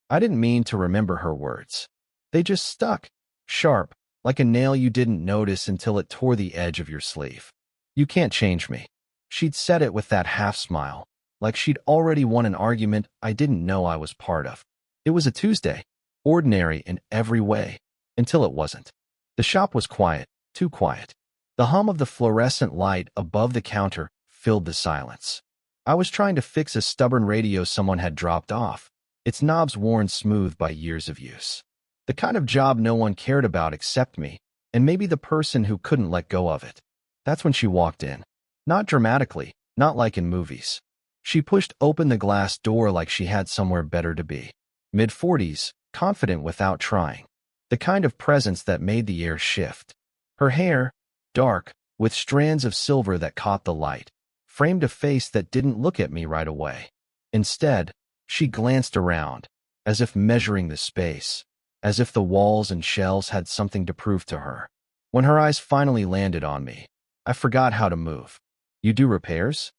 I didn't mean to remember her words. They just stuck, sharp, like a nail you didn't notice until it tore the edge of your sleeve. You can't change me. She'd said it with that half-smile, like she'd already won an argument I didn't know I was part of. It was a Tuesday, ordinary in every way, until it wasn't. The shop was quiet, too quiet. The hum of the fluorescent light above the counter filled the silence. I was trying to fix a stubborn radio someone had dropped off, its knobs worn smooth by years of use. The kind of job no one cared about except me, and maybe the person who couldn't let go of it. That's when she walked in. Not dramatically, not like in movies. She pushed open the glass door like she had somewhere better to be. Mid-40s, confident without trying. The kind of presence that made the air shift. Her hair, dark, with strands of silver that caught the light, framed a face that didn't look at me right away. Instead, she glanced around, as if measuring the space, as if the walls and shelves had something to prove to her. When her eyes finally landed on me, I forgot how to move. You do repairs?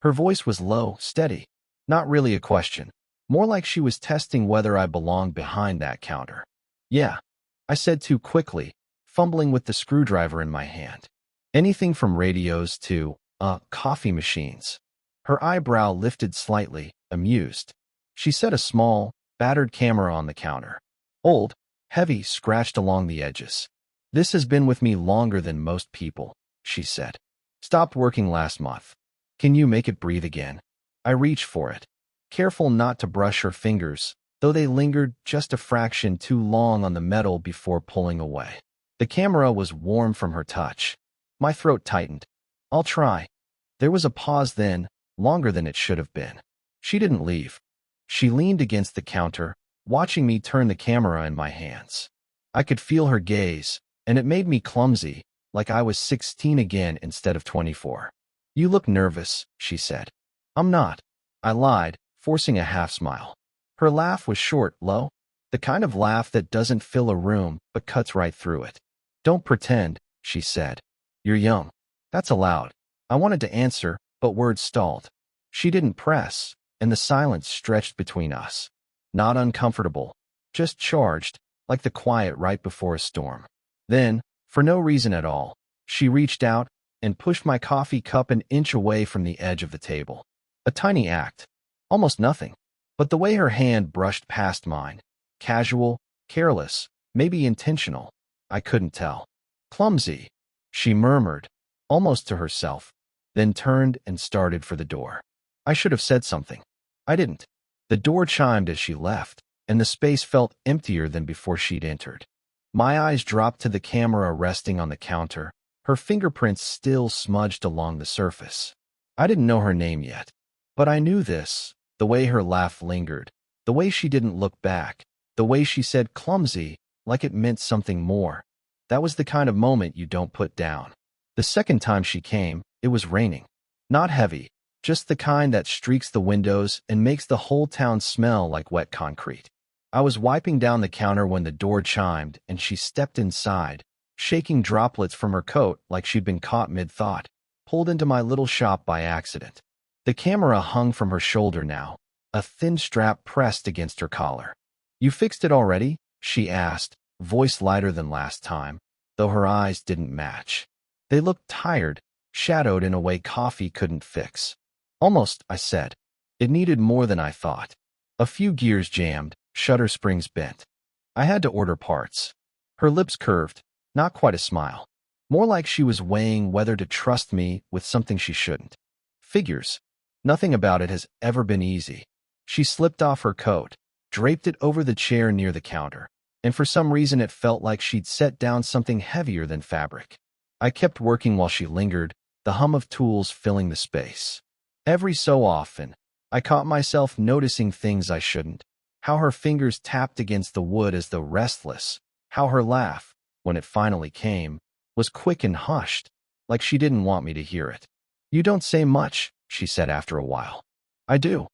Her voice was low, steady. Not really a question. More like she was testing whether I belonged behind that counter. Yeah, I said too quickly, fumbling with the screwdriver in my hand. Anything from radios to, coffee machines. Her eyebrow lifted slightly, amused. She set a small, battered camera on the counter. Old, heavy, scratched along the edges. This has been with me longer than most people, she said. Stopped working last month. Can you make it breathe again? I reached for it, careful not to brush her fingers, though they lingered just a fraction too long on the metal before pulling away. The camera was warm from her touch. My throat tightened. I'll try. There was a pause then, longer than it should have been. She didn't leave. She leaned against the counter, watching me turn the camera in my hands. I could feel her gaze, and it made me clumsy, like I was 16 again instead of 24. You look nervous, she said. I'm not. I lied, forcing a half-smile. Her laugh was short, low, the kind of laugh that doesn't fill a room but cuts right through it. Don't pretend, she said. You're young. That's allowed. I wanted to answer, but words stalled. She didn't press, and the silence stretched between us. Not uncomfortable, just charged, like the quiet right before a storm. Then, for no reason at all, she reached out and pushed my coffee cup an inch away from the edge of the table. A tiny act. Almost nothing. But the way her hand brushed past mine, casual, careless, maybe intentional, I couldn't tell. Clumsy, she murmured, almost to herself, then turned and started for the door. I should have said something. I didn't. The door chimed as she left, and the space felt emptier than before she'd entered. My eyes dropped to the camera resting on the counter, her fingerprints still smudged along the surface. I didn't know her name yet, but I knew this, the way her laugh lingered, the way she didn't look back, the way she said clumsy, like it meant something more. That was the kind of moment you don't put down. The second time she came, it was raining. Not heavy, just the kind that streaks the windows and makes the whole town smell like wet concrete. I was wiping down the counter when the door chimed and she stepped inside, shaking droplets from her coat like she'd been caught mid-thought, pulled into my little shop by accident. The camera hung from her shoulder now, a thin strap pressed against her collar. You fixed it already? She asked, voice lighter than last time, though her eyes didn't match. They looked tired, shadowed in a way coffee couldn't fix. Almost, I said. It needed more than I thought. A few gears jammed, shutter springs bent. I had to order parts. Her lips curved, not quite a smile. More like she was weighing whether to trust me with something she shouldn't. Figures. Nothing about it has ever been easy. She slipped off her coat, draped it over the chair near the counter, and for some reason it felt like she'd set down something heavier than fabric. I kept working while she lingered, the hum of tools filling the space. Every so often, I caught myself noticing things I shouldn't. How her fingers tapped against the wood as though restless. How her laugh, when it finally came, was quick and hushed, like she didn't want me to hear it. You don't say much, she said after a while. I do.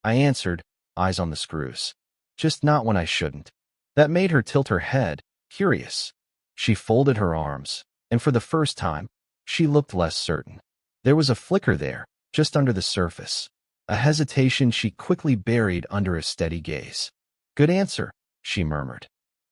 I answered, eyes on the screws. Just not when I shouldn't. That made her tilt her head, curious. She folded her arms, and for the first time, she looked less certain. There was a flicker there, just under the surface. A hesitation she quickly buried under a steady gaze. Good answer, she murmured.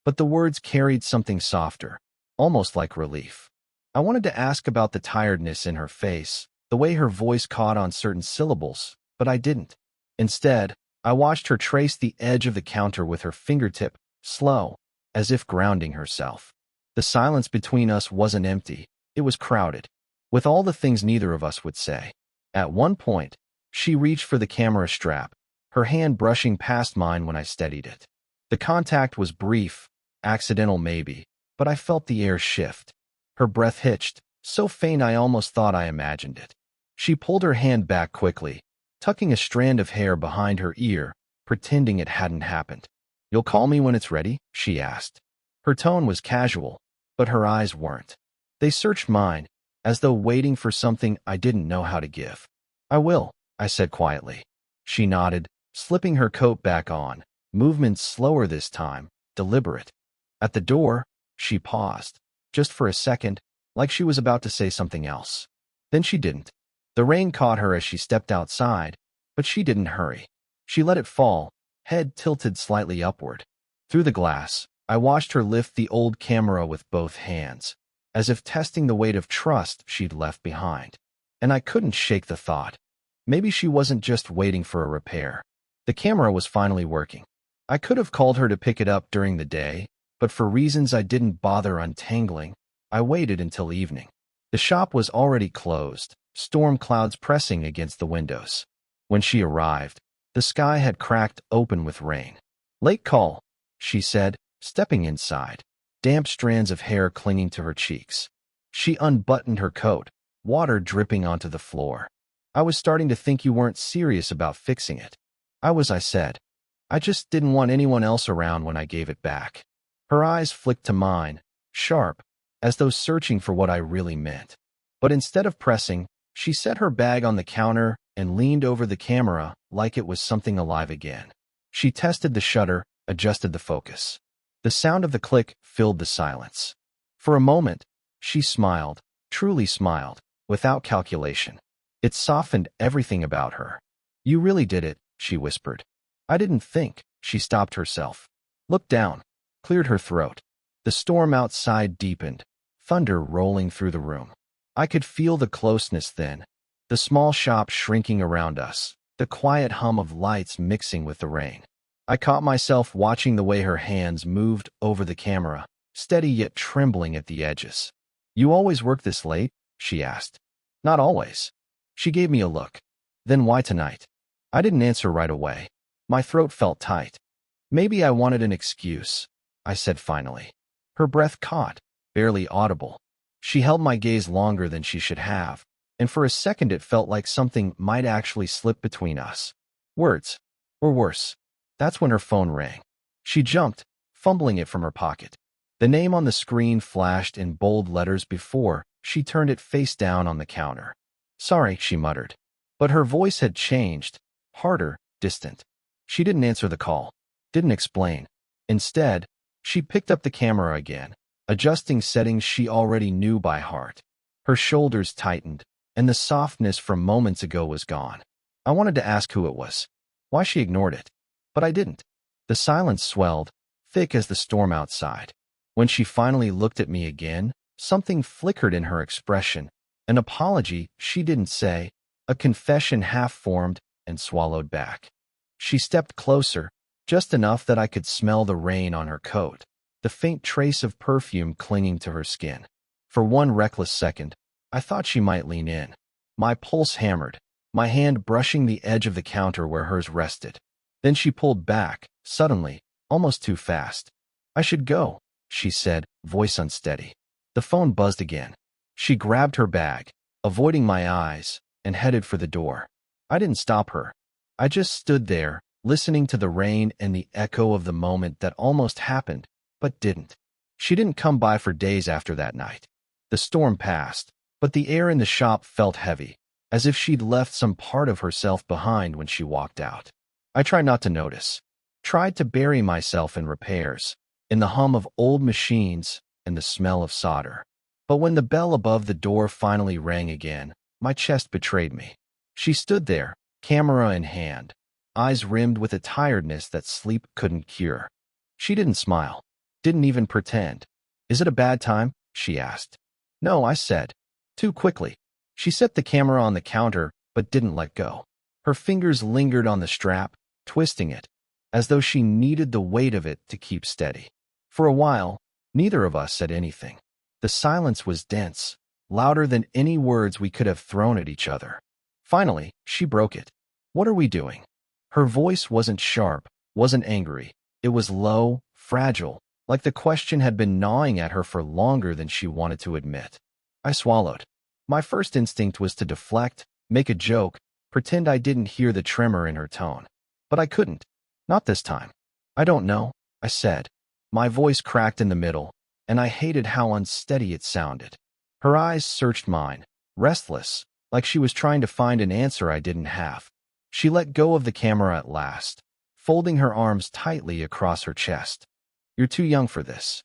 But the words carried something softer, almost like relief. I wanted to ask about the tiredness in her face, the way her voice caught on certain syllables, but I didn't. Instead, I watched her trace the edge of the counter with her fingertip, slow, as if grounding herself. The silence between us wasn't empty, it was crowded, with all the things neither of us would say. At one point, she reached for the camera strap, her hand brushing past mine when I steadied it. The contact was brief, accidental maybe, but I felt the air shift. Her breath hitched, so faint I almost thought I imagined it. She pulled her hand back quickly, tucking a strand of hair behind her ear, pretending it hadn't happened. "You'll call me when it's ready?" she asked. Her tone was casual, but her eyes weren't. They searched mine, as though waiting for something I didn't know how to give. "I will," I said quietly. She nodded, slipping her coat back on, movements slower this time, deliberate. At the door, she paused, just for a second, like she was about to say something else. Then she didn't. The rain caught her as she stepped outside, but she didn't hurry. She let it fall, head tilted slightly upward. Through the glass, I watched her lift the old camera with both hands, as if testing the weight of trust she'd left behind. And I couldn't shake the thought. Maybe she wasn't just waiting for a repair. The camera was finally working. I could have called her to pick it up during the day, but for reasons I didn't bother untangling, I waited until evening. The shop was already closed, storm clouds pressing against the windows. When she arrived, the sky had cracked open with rain. "Late call," she said, stepping inside, damp strands of hair clinging to her cheeks. She unbuttoned her coat, water dripping onto the floor. "I was starting to think you weren't serious about fixing it." I said. "I just didn't want anyone else around when I gave it back." Her eyes flicked to mine, sharp, as though searching for what I really meant. But instead of pressing, she set her bag on the counter and leaned over the camera like it was something alive again. She tested the shutter, adjusted the focus. The sound of the click filled the silence. For a moment, she smiled, truly smiled, without calculation. It softened everything about her. "You really did it," she whispered. "I didn't think." She stopped herself, looked down, cleared her throat. The storm outside deepened, thunder rolling through the room. I could feel the closeness then, the small shop shrinking around us, the quiet hum of lights mixing with the rain. I caught myself watching the way her hands moved over the camera, steady yet trembling at the edges. "You always work this late?" she asked. "Not always." She gave me a look. "Then why tonight?" I didn't answer right away. My throat felt tight. "Maybe I wanted an excuse," I said finally. Her breath caught, barely audible. She held my gaze longer than she should have, and for a second it felt like something might actually slip between us. Words. Or worse. That's when her phone rang. She jumped, fumbling it from her pocket. The name on the screen flashed in bold letters before she turned it face down on the counter. "Sorry," she muttered. But her voice had changed, harder, distant. She didn't answer the call, didn't explain. Instead, she picked up the camera again, adjusting settings she already knew by heart. Her shoulders tightened, and the softness from moments ago was gone. I wanted to ask who it was, why she ignored it, but I didn't. The silence swelled, thick as the storm outside. When she finally looked at me again, something flickered in her expression, an apology she didn't say, a confession half-formed and swallowed back. She stepped closer, just enough that I could smell the rain on her coat, the faint trace of perfume clinging to her skin. For one reckless second, I thought she might lean in. My pulse hammered, my hand brushing the edge of the counter where hers rested. Then she pulled back, suddenly, almost too fast. "I should go," she said, voice unsteady. The phone buzzed again. She grabbed her bag, avoiding my eyes, and headed for the door. I didn't stop her. I just stood there, listening to the rain and the echo of the moment that almost happened, but didn't. She didn't come by for days after that night. The storm passed, but the air in the shop felt heavy, as if she'd left some part of herself behind when she walked out. I tried not to notice, tried to bury myself in repairs, in the hum of old machines and the smell of solder. But when the bell above the door finally rang again, my chest betrayed me. She stood there, camera in hand, eyes rimmed with a tiredness that sleep couldn't cure. She didn't smile, didn't even pretend. "Is it a bad time?" she asked. "No," I said. Too quickly. She set the camera on the counter, but didn't let go. Her fingers lingered on the strap, twisting it, as though she needed the weight of it to keep steady. For a while, neither of us said anything. The silence was dense, louder than any words we could have thrown at each other. Finally, she broke it. "What are we doing?" Her voice wasn't sharp, wasn't angry. It was low, fragile, like the question had been gnawing at her for longer than she wanted to admit. I swallowed. My first instinct was to deflect, make a joke, pretend I didn't hear the tremor in her tone. But I couldn't. Not this time. "I don't know," I said. My voice cracked in the middle, and I hated how unsteady it sounded. Her eyes searched mine, restless, like she was trying to find an answer I didn't have. She let go of the camera at last, folding her arms tightly across her chest. "You're too young for this."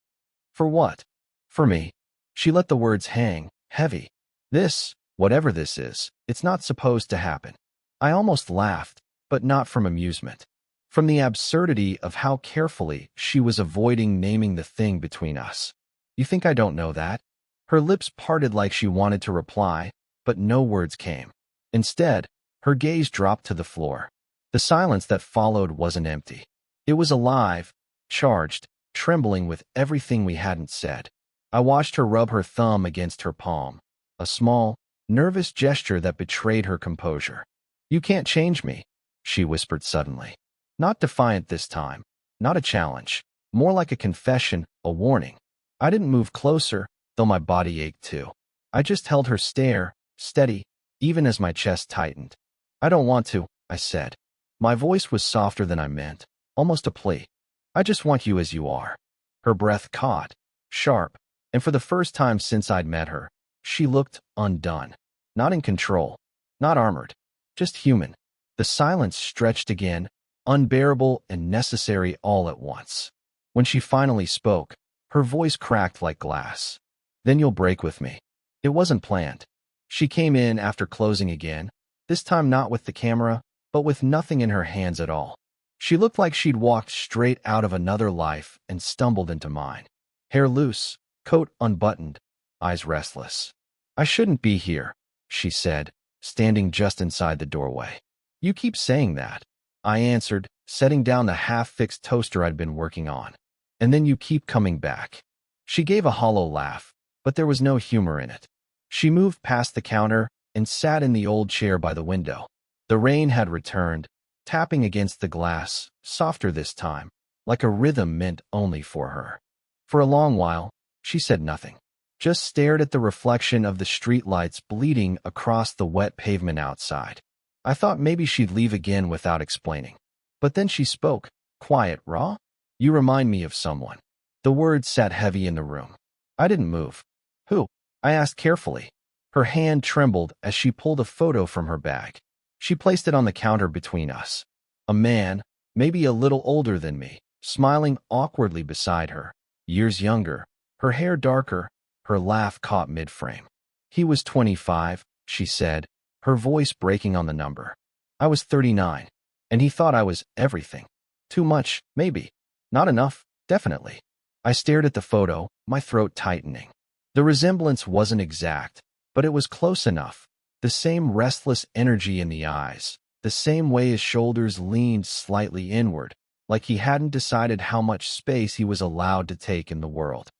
"For what?" "For me." She let the words hang, heavy. "This, whatever this is, it's not supposed to happen." I almost laughed, but not from amusement. From the absurdity of how carefully she was avoiding naming the thing between us. "You think I don't know that?" Her lips parted like she wanted to reply, but no words came. Instead, her gaze dropped to the floor. The silence that followed wasn't empty. It was alive, charged, trembling with everything we hadn't said. I watched her rub her thumb against her palm, a small, nervous gesture that betrayed her composure. "You can't change me," she whispered suddenly. Not defiant this time, not a challenge, more like a confession, a warning. I didn't move closer, though my body ached too. I just held her stare, steady, even as my chest tightened. "I don't want to," I said. My voice was softer than I meant, almost a plea. "I just want you as you are." Her breath caught, sharp, and for the first time since I'd met her, she looked undone. Not in control, not armored, just human. The silence stretched again, unbearable and necessary all at once. When she finally spoke, her voice cracked like glass. "Then you'll break with me." It wasn't planned. She came in after closing again, this time not with the camera, but with nothing in her hands at all. She looked like she'd walked straight out of another life and stumbled into mine. Hair loose, coat unbuttoned, eyes restless. "I shouldn't be here," she said, standing just inside the doorway. "You keep saying that," I answered, setting down the half-fixed toaster I'd been working on. "And then you keep coming back." She gave a hollow laugh, but there was no humor in it. She moved past the counter and sat in the old chair by the window. The rain had returned, tapping against the glass, softer this time, like a rhythm meant only for her. For a long while, she said nothing, just stared at the reflection of the streetlights bleeding across the wet pavement outside. I thought maybe she'd leave again without explaining. But then she spoke, quiet, raw. "You remind me of someone." The words sat heavy in the room. I didn't move. "Who?" I asked carefully. Her hand trembled as she pulled a photo from her bag. She placed it on the counter between us. A man, maybe a little older than me, smiling awkwardly beside her. Years younger, her hair darker, her laugh caught mid-frame. "He was 25, she said, her voice breaking on the number. "I was 39, and he thought I was everything. Too much, maybe. Not enough, definitely." I stared at the photo, my throat tightening. The resemblance wasn't exact, but it was close enough. The same restless energy in the eyes, the same way his shoulders leaned slightly inward, like he hadn't decided how much space he was allowed to take in the world.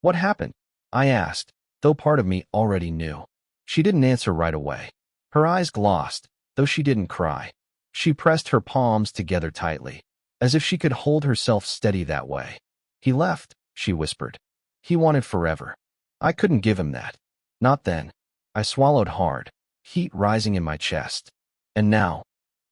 "What happened?" I asked, though part of me already knew. She didn't answer right away. Her eyes glossed, though she didn't cry. She pressed her palms together tightly, as if she could hold herself steady that way. "He left," she whispered. "He wanted forever. I couldn't give him that. Not then." I swallowed hard, heat rising in my chest. "And now?"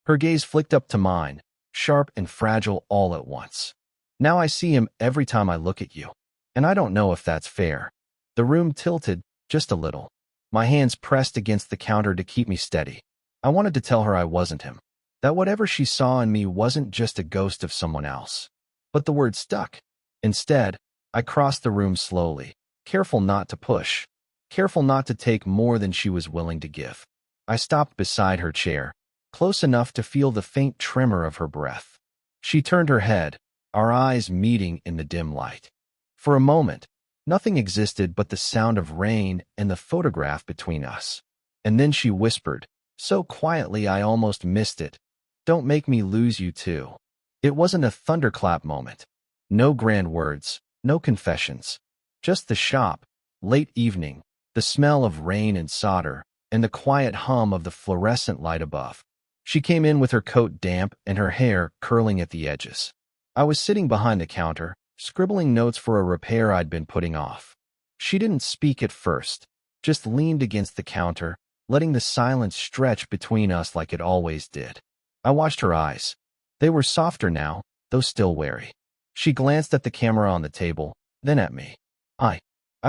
Her gaze flicked up to mine, sharp and fragile all at once. "Now I see him every time I look at you. And I don't know if that's fair." The room tilted, just a little. My hands pressed against the counter to keep me steady. I wanted to tell her I wasn't him, that whatever she saw in me wasn't just a ghost of someone else. But the word stuck. Instead, I crossed the room slowly, careful not to push, careful not to take more than she was willing to give. I stopped beside her chair, close enough to feel the faint tremor of her breath. She turned her head, our eyes meeting in the dim light. For a moment, nothing existed but the sound of rain and the photograph between us. And then she whispered, so quietly I almost missed it, "Don't make me lose you too." It wasn't a thunderclap moment. No grand words, no confessions. Just the shop, late evening, the smell of rain and solder, and the quiet hum of the fluorescent light above. She came in with her coat damp and her hair curling at the edges. I was sitting behind the counter, scribbling notes for a repair I'd been putting off. She didn't speak at first, just leaned against the counter, letting the silence stretch between us like it always did. I watched her eyes. They were softer now, though still wary. She glanced at the camera on the table, then at me. I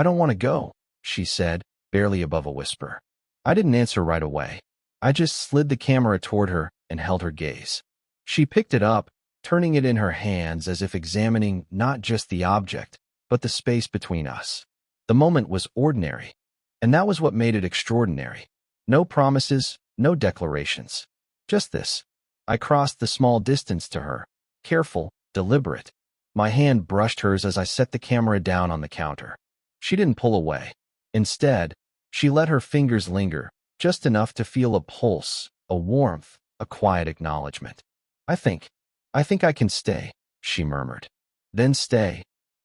don't want to go," she said, barely above a whisper. I didn't answer right away. I just slid the camera toward her and held her gaze. She picked it up, turning it in her hands as if examining not just the object, but the space between us. The moment was ordinary, and that was what made it extraordinary. No promises, no declarations. Just this. I crossed the small distance to her, careful, deliberate. My hand brushed hers as I set the camera down on the counter. She didn't pull away. Instead, she let her fingers linger, just enough to feel a pulse, a warmth, a quiet acknowledgement. I think I can stay," she murmured. "Then stay,"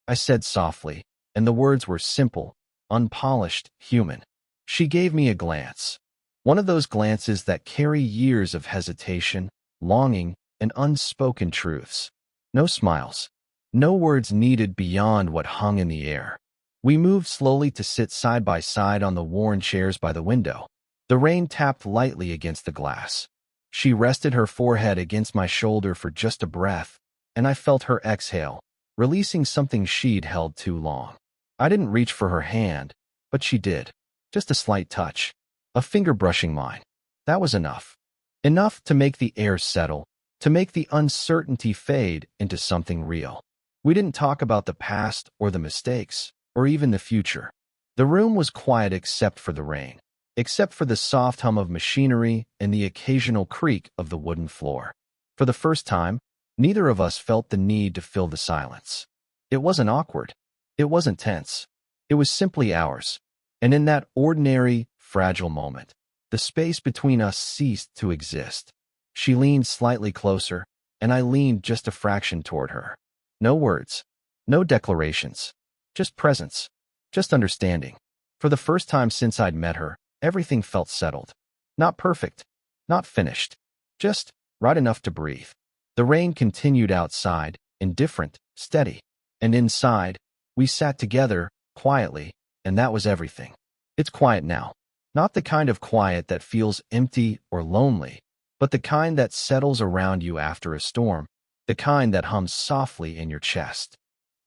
I said softly, and the words were simple, unpolished, human. She gave me a glance. One of those glances that carry years of hesitation, longing, and unspoken truths. No smiles. No words needed beyond what hung in the air. We moved slowly to sit side by side on the worn chairs by the window. The rain tapped lightly against the glass. She rested her forehead against my shoulder for just a breath, and I felt her exhale, releasing something she'd held too long. I didn't reach for her hand, but she did. Just a slight touch. A finger brushing mine. That was enough. Enough to make the air settle, to make the uncertainty fade into something real. We didn't talk about the past or the mistakes, or even the future. The room was quiet except for the rain, except for the soft hum of machinery and the occasional creak of the wooden floor. For the first time, neither of us felt the need to fill the silence. It wasn't awkward. It wasn't tense. It was simply ours. And in that ordinary, fragile moment, the space between us ceased to exist. She leaned slightly closer, and I leaned just a fraction toward her. No words, no declarations, just presence, just understanding. For the first time since I'd met her, everything felt settled. Not perfect, not finished, just right enough to breathe. The rain continued outside, indifferent, steady. And inside, we sat together, quietly, and that was everything. It's quiet now. Not the kind of quiet that feels empty or lonely, but the kind that settles around you after a storm, the kind that hums softly in your chest.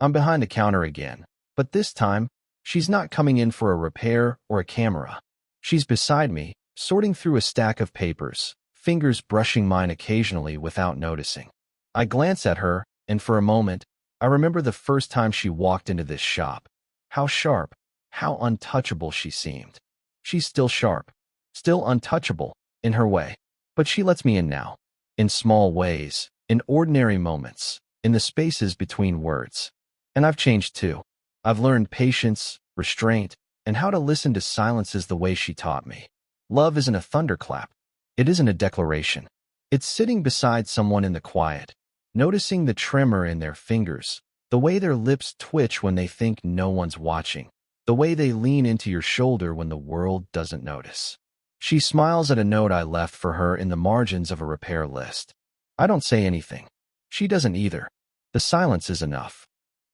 I'm behind the counter again, but this time, she's not coming in for a repair or a camera. She's beside me, sorting through a stack of papers, fingers brushing mine occasionally without noticing. I glance at her, and for a moment, I remember the first time she walked into this shop. How sharp, how untouchable she seemed. She's still sharp, still untouchable, in her way. But she lets me in now. In small ways, in ordinary moments, in the spaces between words. And I've changed too. I've learned patience, restraint, and how to listen to silences the way she taught me. Love isn't a thunderclap. It isn't a declaration. It's sitting beside someone in the quiet, noticing the tremor in their fingers, the way their lips twitch when they think no one's watching, the way they lean into your shoulder when the world doesn't notice. She smiles at a note I left for her in the margins of a repair list. I don't say anything. She doesn't either. The silence is enough.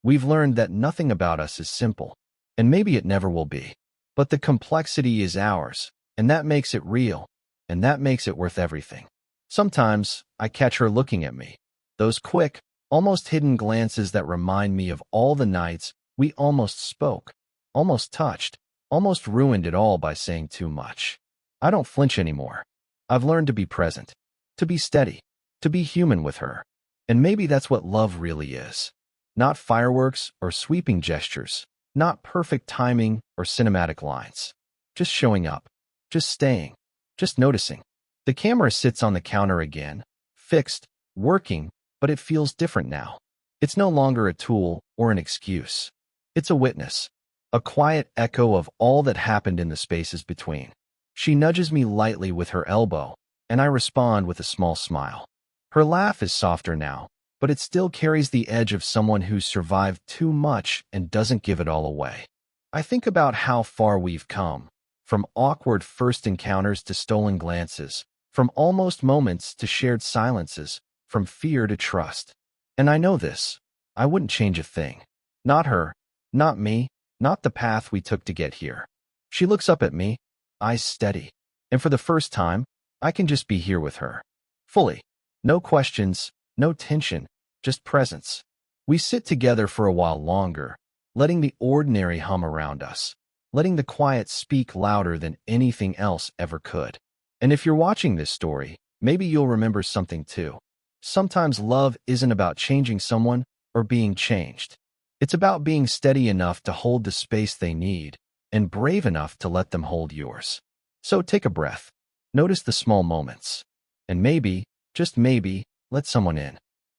We've learned that nothing about us is simple, and maybe it never will be. But the complexity is ours, and that makes it real, and that makes it worth everything. Sometimes I catch her looking at me, those quick, almost hidden glances that remind me of all the nights we almost spoke, almost touched, almost ruined it all by saying too much. I don't flinch anymore. I've learned to be present, to be steady, to be human with her. And maybe that's what love really is. Not fireworks or sweeping gestures, not perfect timing or cinematic lines. Just showing up, just staying, just noticing. The camera sits on the counter again, fixed, working, but it feels different now. It's no longer a tool or an excuse. It's a witness, a quiet echo of all that happened in the spaces between. She nudges me lightly with her elbow, and I respond with a small smile. Her laugh is softer now, but it still carries the edge of someone who's survived too much and doesn't give it all away. I think about how far we've come, from awkward first encounters to stolen glances, from almost moments to shared silences, from fear to trust. And I know this. I wouldn't change a thing. Not her, not me, not the path we took to get here. She looks up at me, eyes steady, and for the first time, I can just be here with her. Fully. No questions, no tension, just presence. We sit together for a while longer, letting the ordinary hum around us, letting the quiet speak louder than anything else ever could. And if you're watching this story, maybe you'll remember something too. Sometimes love isn't about changing someone or being changed. It's about being steady enough to hold the space they need and brave enough to let them hold yours. So take a breath. Notice the small moments. And maybe, just maybe, let someone in.